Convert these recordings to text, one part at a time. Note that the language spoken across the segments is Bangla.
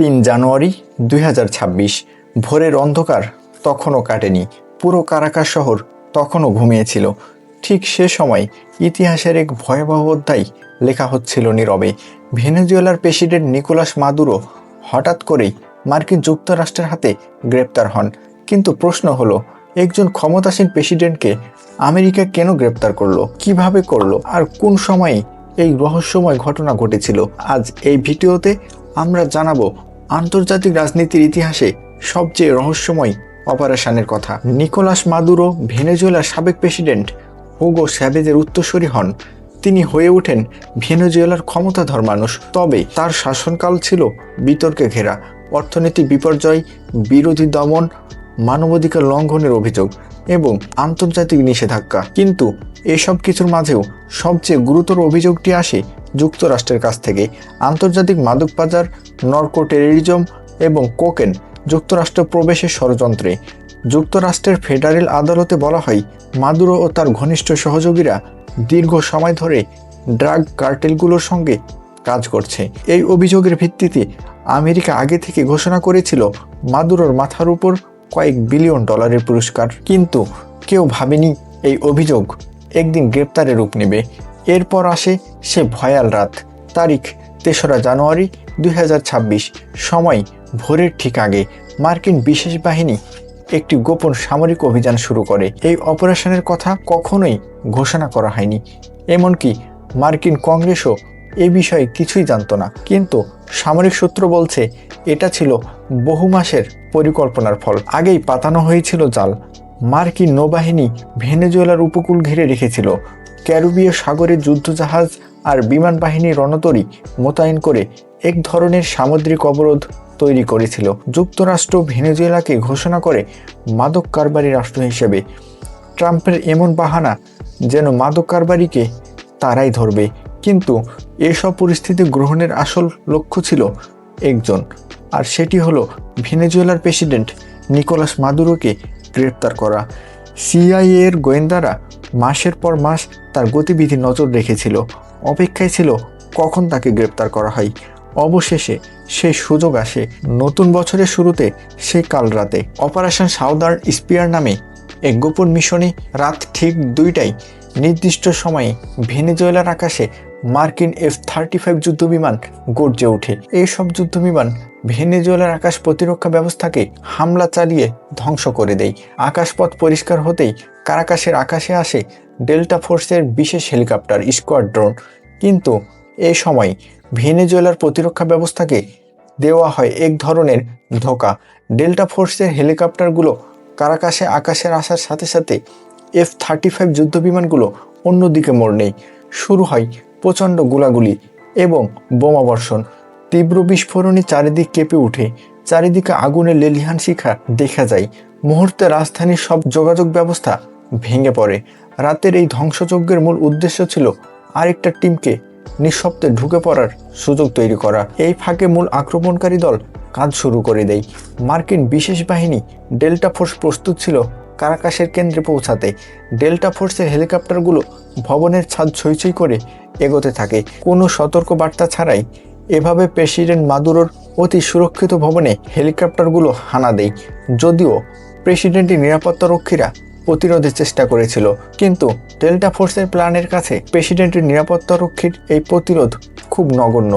3 জানুয়ারি 2026। ভোরের অন্ধকার তখনও কাটেনি, পুরো কারাকাস শহর তখনও ঘুমিয়েছিল। ঠিক সে সময় ইতিহাসের এক ভয়াবহ অধ্যায় লেখা হচ্ছিল নীরবে। ভেনেজুয়েলার প্রেসিডেন্ট নিকোলাস মাদুরো হঠাৎ করেই মার্কিন যুক্তরাষ্ট্রের হাতে গ্রেপ্তার হন। কিন্তু প্রশ্ন হলো, একজন ক্ষমতাসীন প্রেসিডেন্টকে আমেরিকা কেন গ্রেপ্তার করলো, কিভাবে করলো, আর কোন সময়ে এই রহস্যময় ঘটনা ঘটেছিল? আজ এই ভিডিওতে আমরা জানাবো আন্তর্জাতিক রাজনীতির ইতিহাসে সবচেয়ে রহস্যময় অপারেশনের কথা। নিকোলাস মাদুরো ভেনেজুয়েলার সাবেক প্রেসিডেন্ট হুগো চ্যাভেজের উত্তরসূরি হন। তিনি হয়ে ওঠেন ভেনেজুয়েলার ক্ষমতাধর মানুষ। তবে তার শাসনকাল ছিল বিতর্কে ঘেরা। অর্থনৈতিক বিপর্যয়, বিরোধী দমন, মানবাধিকার লঙ্ঘনের অভিযোগ এবং আন্তর্জাতিক নিষেধাজ্ঞা। কিন্তু এসব কিছুর মাঝেও সবচেয়ে গুরুতর অভিযোগটি আসে যুক্তরাষ্ট্রের কাছ থেকে। আন্তর্জাতিক মাদক পাচার, নর্কো টেররিজম এবং কোকেন যুক্তরাষ্ট্র প্রবেশের ষড়যন্ত্রে। যুক্তরাষ্ট্রের ফেডারেল আদালতে বলা হয়, মাদুরো ও তার ঘনিষ্ঠ সহযোগীরা দীর্ঘ সময় ধরে ড্রাগ কার্টেলগুলোর সঙ্গে কাজ করছে। এই অভিযোগের ভিত্তিতে আমেরিকা আগে থেকে ঘোষণা করেছিল মাদুরোর মাথার উপর কয়েক বিলিয়ন ডলারের পুরস্কার। কিন্তু কেউ ভাবেনি এই অভিযোগ একদিন গ্রেপ্তারে রূপ নেবে। এরপর আসে সে ভয়াল রাত। তারিখ 3রা জানুয়ারি 2026। সময় ভোরের ঠিক আগে মার্কিন বিশেষ বাহিনী একটি গোপন সামরিক অভিযান শুরু করে। এই অপারেশনের কথা কখনোই ঘোষণা করা হয়নি, এমনকি মার্কিন কংগ্রেসও এ বিষয়ে কিছুই জানত না। কিন্তু সামরিক সূত্র বলছে এটা ছিল বহু মাসের পরিকল্পনার ফল। আগেই পাতানো হয়েছিল জাল। মার্কিন নৌবাহিনী ভেনেজুয়েলার উপকূল ঘিরে রেখেছিল। ক্যারিবীয় সাগরের যুদ্ধজাহাজ আর বিমান বাহিনীর রণতরী মোতায়েন করে এক ধরনের সামুদ্রিক অবরোধ তৈরি করেছিল। যুক্তরাষ্ট্র ভেনেজুয়েলাকে ঘোষণা করে মাদক কারবারি রাষ্ট্র হিসেবে। ট্রাম্পের এমন বাহানা যেন মাদক কারবারিকে তারাই ধরবে। কিন্তু এসব পরিস্থিতি গ্রহণের আসল লক্ষ্য ছিল একজন, আর সেটি হলো ভেনেজুয়েলার প্রেসিডেন্ট নিকোলাস মাদুরোকে গ্রেপ্তার করা। সিআইএ এর গোয়েন্দারা মাসের পর মাস তার গতিবিধি নজর রেখেছিল, অপেক্ষায় ছিল কখন তাকে গ্রেপ্তার করা হয়। অবশেষে সেই সুযোগ আসে নতুন বছরের শুরুতে, সে কাল রাতে। অপারেশন সাউদার্ন স্পিয়ার নামে এক গোপন মিশনে রাত ঠিক 2টায় নির্দিষ্ট সময়ে ভেনেজুয়েলার আকাশে মার্কিন F-35 যুদ্ধবিমান গর্জে ওঠে। এইসব যুদ্ধবিমান ভেনেজুয়েলার আকাশ প্রতিরক্ষা ব্যবস্থাকে হামলা চালিয়ে ধ্বংস করে দেয়। আকাশপথ পরিষ্কার হতেই কারাকাসের আকাশে আসে ডেল্টা ফোর্সের বিশেষ হেলিকপ্টার স্কোয়াড্রন। কিন্তু এই সময় ভেনেজুয়েলার প্রতিরক্ষা ব্যবস্থাকে দেওয়া হয় এক ধরনের ধোঁকা। ডেল্টা ফোর্সের হেলিকপ্টারগুলো কারাকাসে আকাশের আসার সাথে সাথে F-35 যুদ্ধবিমানগুলো অন্যদিকে মোড় নেয়। শুরু হয় প্রচণ্ড গোলাগুলি এবং বোমাবর্ষণ। তীব্র বিস্ফোরণে চারিদিক কেঁপে ওঠে। চারিদিকে আগুনের লেলিহান শিখা দেখা যায়। মুহূর্তে রাজধানীর সব যোগাযোগ ব্যবস্থা ভেঙে পড়ে। রাতের এই ধ্বংসযজ্ঞের মূল উদ্দেশ্য ছিল আরেকটা টিমকে নিঃশব্দে ঢুকে পড়ার সুযোগ তৈরি করা। এই ফাঁকে মূল আক্রমণকারী দল কাজ শুরু করে দেয়। মার্কিন বিশেষ বাহিনী ডেল্টা ফোর্স প্রস্তুত ছিল কারাকাসের কেন্দ্রে পৌঁছাতে। ডেল্টা ফোর্সের হেলিকপ্টারগুলো ভবনের ছাদ ছইছই করে এগোতে থাকে, কোনো সতর্ক বার্তা ছাড়াই। এভাবে প্রেসিডেন্ট মাদুরোর অতি সুরক্ষিত ভবনে হেলিকপ্টারগুলো হানা দেয়। যদিও প্রেসিডেন্টের নিরাপত্তারক্ষীরা প্রতিরোধের চেষ্টা করেছিল, কিন্তু ডেল্টা ফোর্সের প্ল্যানের কাছে প্রেসিডেন্টের নিরাপত্তারক্ষীর এই প্রতিরোধ খুব নগণ্য।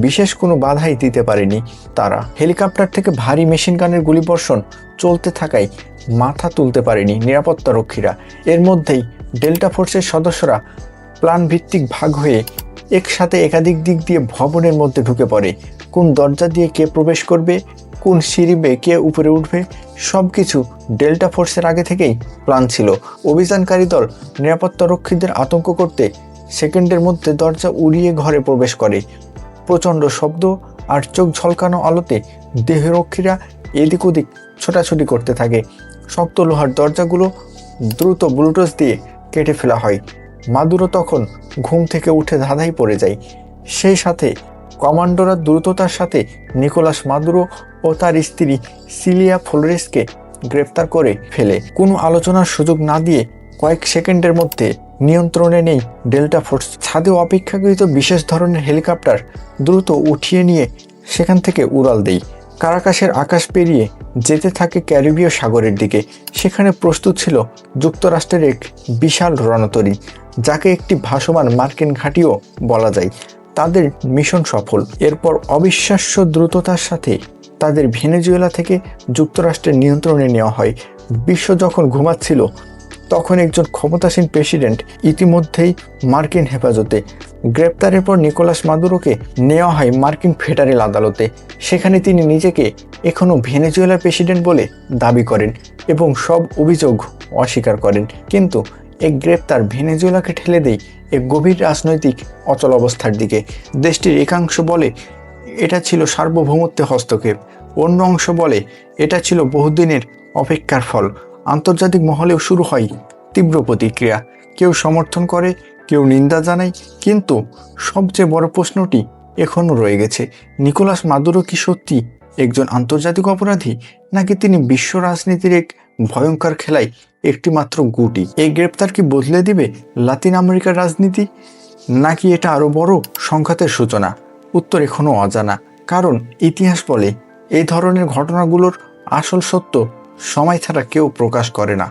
বিশেষ কোনো বাধাই দিতে পারেনি তারা। হেলিকপ্টার থেকে ভারী মেশিন গানের গুলিবর্ষণ চলতে থাকায় মাথা তুলতে পারেনি নিরাপত্তারক্ষীরা। এর মধ্যেই ডেল্টা ফোর্সের সদস্যরা প্ল্যান ভিত্তিক ভাগ হয়ে একসাথে একাধিক দিক দিয়ে ভবনের মধ্যে ঢুকে পড়ে। কোন দরজা দিয়ে কে প্রবেশ করবে, কোন সিঁড়ি বেয়ে কে উপরে উঠবে, সব কিছু ডেল্টা ফোর্সের আগে থেকেই প্ল্যান ছিল। অভিযানকারী দল নিরাপত্তারক্ষীদের আতঙ্ক করতে সেকেন্ডের মধ্যে দরজা উড়িয়ে ঘরে প্রবেশ করে। প্রচণ্ড শব্দ আর চোখ ঝলকানো আলোতে দেহরক্ষীরা এদিক ওদিক ছোটাছুটি করতে থাকে। শক্ত লোহার দরজাগুলো দ্রুত বুলডোজ দিয়ে কেটে ফেলা হয়। মাদুরো তখন ঘুম থেকে উঠে ধাঁধায় পড়ে যায়। সেই সাথে কমান্ডোরা দ্রুততার সাথে নিকোলাস মাদুরো ও তার স্ত্রী সিলিয়া ফ্লোরেসকে গ্রেপ্তার করে ফেলে। কোনো আলোচনার সুযোগ না দিয়ে কয়েক সেকেন্ডের মধ্যে নিয়ন্ত্রণে নেই ডেল্টা ফোর্স। ছাদে অপেক্ষাকৃত বিশেষ ধরনের হেলিকপ্টার দ্রুত উঠিয়ে নিয়ে সেখান থেকে উড়াল দেই। কারাকাসের আকাশ পেরিয়ে যেতে থাকে ক্যারিবীয় সাগরের দিকে। সেখানে প্রস্তুত ছিল যুক্তরাষ্ট্রের এক বিশাল রণতরী, যাকে একটি ভাসমান মার্কিন ঘাঁটিও বলা যায়। তাদের মিশন সফল। এরপর অবিশ্বাস্য দ্রুততার সাথে তাদের ভেনেজুয়েলা থেকে যুক্তরাষ্ট্রের নিয়ন্ত্রণে নেওয়া হয়। বিশ্ব যখন ঘুমাচ্ছিল, তখন একজন ক্ষমতাসীন প্রেসিডেন্ট ইতিমধ্যেই মার্কিন হেফাজতে। গ্রেপ্তারের পর নিকোলাস মাদুরোকে নেওয়া হয় মার্কিন ফেডারেল আদালতে। সেখানে তিনি নিজেকে এখনও ভেনেজুয়েলার প্রেসিডেন্ট বলে দাবি করেন এবং সব অভিযোগ অস্বীকার করেন। কিন্তু এই গ্রেপ্তার ভেনেজুয়েলাকে ঠেলে দেয় এক গভীর রাজনৈতিক অচল অবস্থার দিকে। দেশটির একাংশ বলে এটা ছিল সার্বভৌমত্বে হস্তক্ষেপ, অন্য অংশ বলে এটা ছিল বহুদিনের অপেক্ষার ফল। আন্তর্জাতিক মহলেও শুরু হয় তীব্র প্রতিক্রিয়া। কেউ সমর্থন করে, কেউ নিন্দা জানায়, কিন্তু সবচেয়ে বড় প্রশ্নটি এখনও রয়ে গেছে, নিকোলাস মাদুরো কি সত্যি একজন আন্তর্জাতিক অপরাধী, নাকি তিনি বিশ্ব রাজনীতির এক ভয়ঙ্কর খেলায় একটি মাত্র গুটি? এই গ্রেপ্তার কি বদলে দিবে লাতিন আমেরিকার রাজনীতি, নাকি এটা আরও বড় সংঘাতের সূচনা? উত্তর এখনও অজানা, কারণ ইতিহাস বলে এই ধরনের ঘটনাগুলোর আসল সত্য সময় ছাড়া কেউ প্রকাশ করে না।